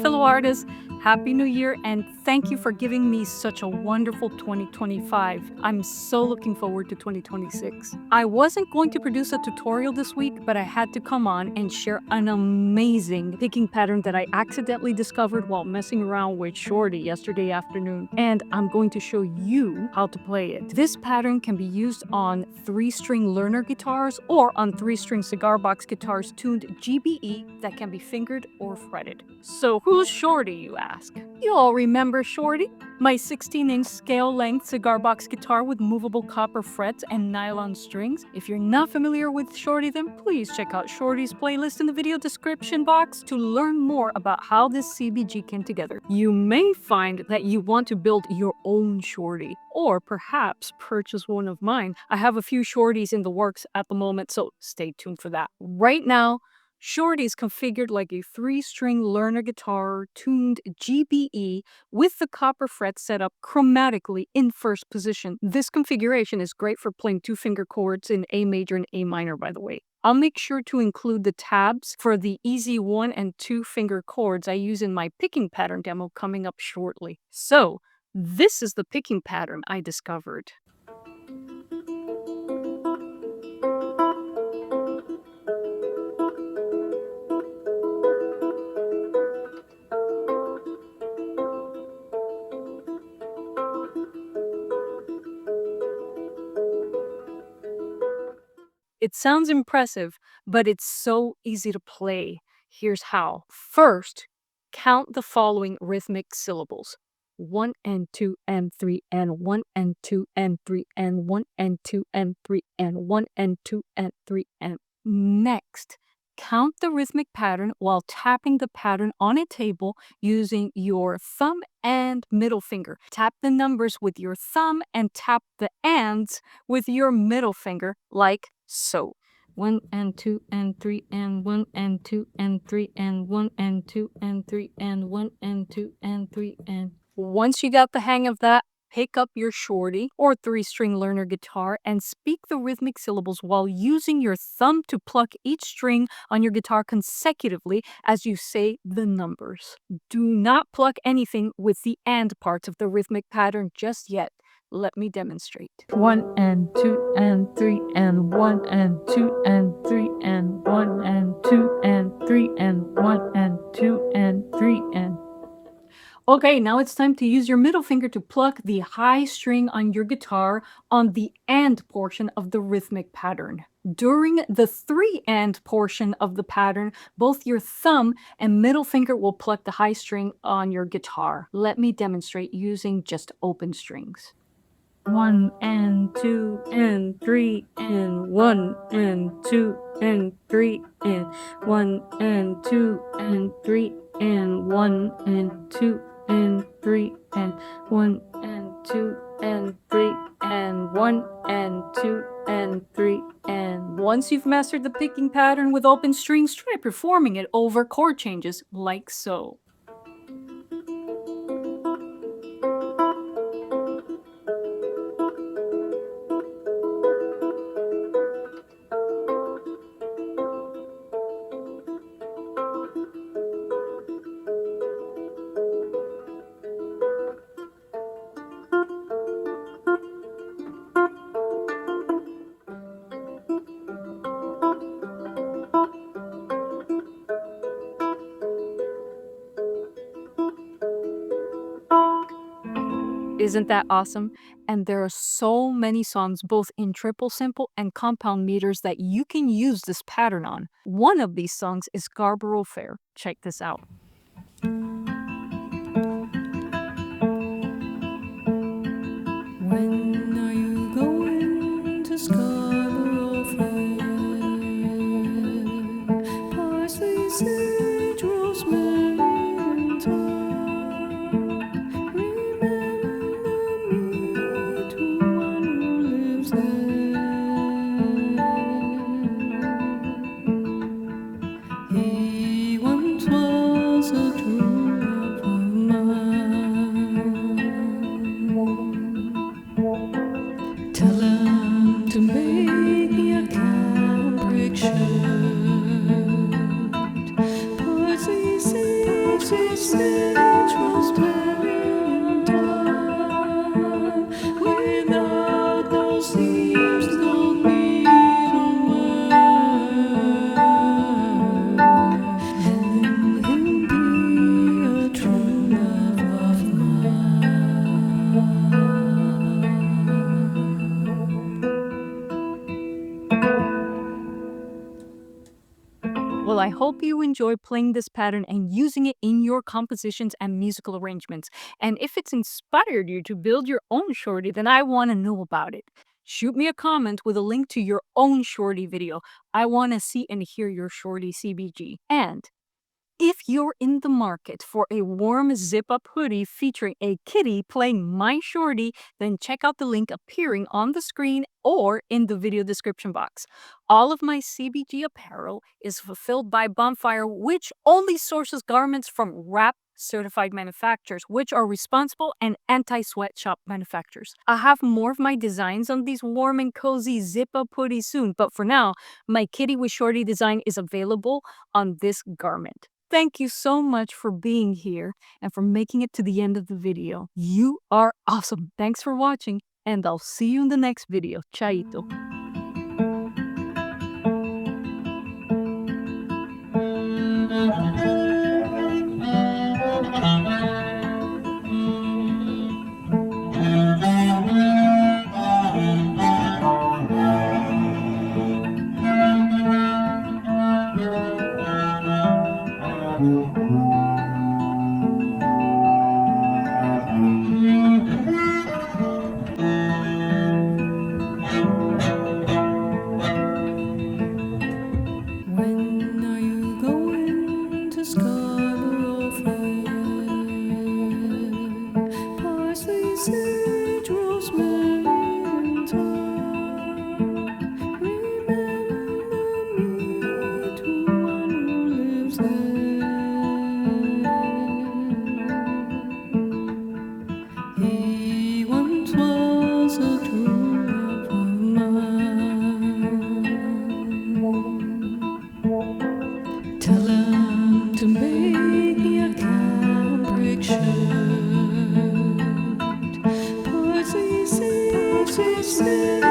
fellow artists, Happy New Year, and thank you for giving me such a wonderful 2025. I'm so looking forward to 2026. I wasn't going to produce a tutorial this week, but I had to come on and share an amazing picking pattern that I accidentally discovered while messing around with Shorty yesterday afternoon, and I'm going to show you how to play it. This pattern can be used on 3-string learner guitars or on 3-string cigar box guitars tuned GBE that can be fingered or fretted. So who's Shorty, you ask? You all remember Shorty? My 16-inch scale-length cigar box guitar with movable copper frets and nylon strings. If you're not familiar with Shorty, then please check out Shorty's playlist in the video description box to learn more about how this CBG came together. You may find that you want to build your own Shorty, or perhaps purchase one of mine. I have a few Shorties in the works at the moment, so stay tuned for that. Right now, Shorty is configured like a 3-string learner guitar tuned GBE with the copper frets set up chromatically in first position. This configuration is great for playing 2-finger chords in A major and A minor, by the way. I'll make sure to include the tabs for the easy 1- and 2-finger chords I use in my picking pattern demo coming up shortly. So, this is the picking pattern I discovered. It sounds impressive, but it's so easy to play. Here's how. First, count the following rhythmic syllables. 1 and 2 and 3 and 1 and 2 and 3 and 1 and 2 and 3 and 1 and 2 and 3 and next. Count the rhythmic pattern while tapping the pattern on a table using your thumb and middle finger. Tap the numbers with your thumb and tap the ands with your middle finger like so. 1 and 2 and 3 and 1 and 2 and 3 and 1 and 2 and 3 and 1 and 2 and 3 and... Once you got the hang of that, pick up your Shorty or 3-string learner guitar and speak the rhythmic syllables while using your thumb to pluck each string on your guitar consecutively as you say the numbers. Do not pluck anything with the and parts of the rhythmic pattern just yet. Let me demonstrate. 1 and 2 and 3 and 1 and 2 and 3 and 1 and 2 and 3 and 1 and 2 and 3 and... Okay, now it's time to use your middle finger to pluck the high string on your guitar on the and portion of the rhythmic pattern. During the 3 and portion of the pattern, both your thumb and middle finger will pluck the high string on your guitar. Let me demonstrate using just open strings. 1 and 2 and 3 and 1 and 2 and 3 and 1 and 2 and 3 and 1 and 2 and 3 and 1 and 2 and 3 and 1 and 2 and 3 and... Once you've mastered the picking pattern with open strings, try performing it over chord changes like so. Isn't that awesome? And there are so many songs both in triple simple and compound meters that you can use this pattern on. One of these songs is Scarborough Fair. Check this out. When are you going to Scarborough Fair? Parsley, sage, rosemary, and thyme. Remember me to one who lives there. He once was a true love of mine. Tell him to make me a cambric shirt. Parsley, sage, sage, rosemary, and thyme. Without those leaves, don't need a word. And then he'll be a true love of mine. Well, I hope you enjoy playing this pattern and using it in your compositions and musical arrangements. And if it's inspired you to build your own shorty, then I want to know about it. Shoot me a comment with a link to your own shorty video. I want to see and hear your shorty CBG. And if you're in the market for a warm zip-up hoodie featuring a kitty playing My Shorty, then check out the link appearing on the screen or in the video description box. All of my CBG apparel is fulfilled by Bonfire, which only sources garments from RAP certified manufacturers, which are responsible and anti-sweatshop manufacturers. I'll have more of my designs on these warm and cozy zip-up hoodies soon, but for now, my Kitty with Shorty design is available on this garment. Thank you so much for being here and for making it to the end of the video. You are awesome. Thanks for watching, and I'll see you in the next video. Chaito. When are you going to Scarborough Fair? Parsley, sage, rosemary, and thyme. Remember me to one who lives there. He once was a true love of mine. Tell him to make me a cambric shirt. Parsley, sage, sage,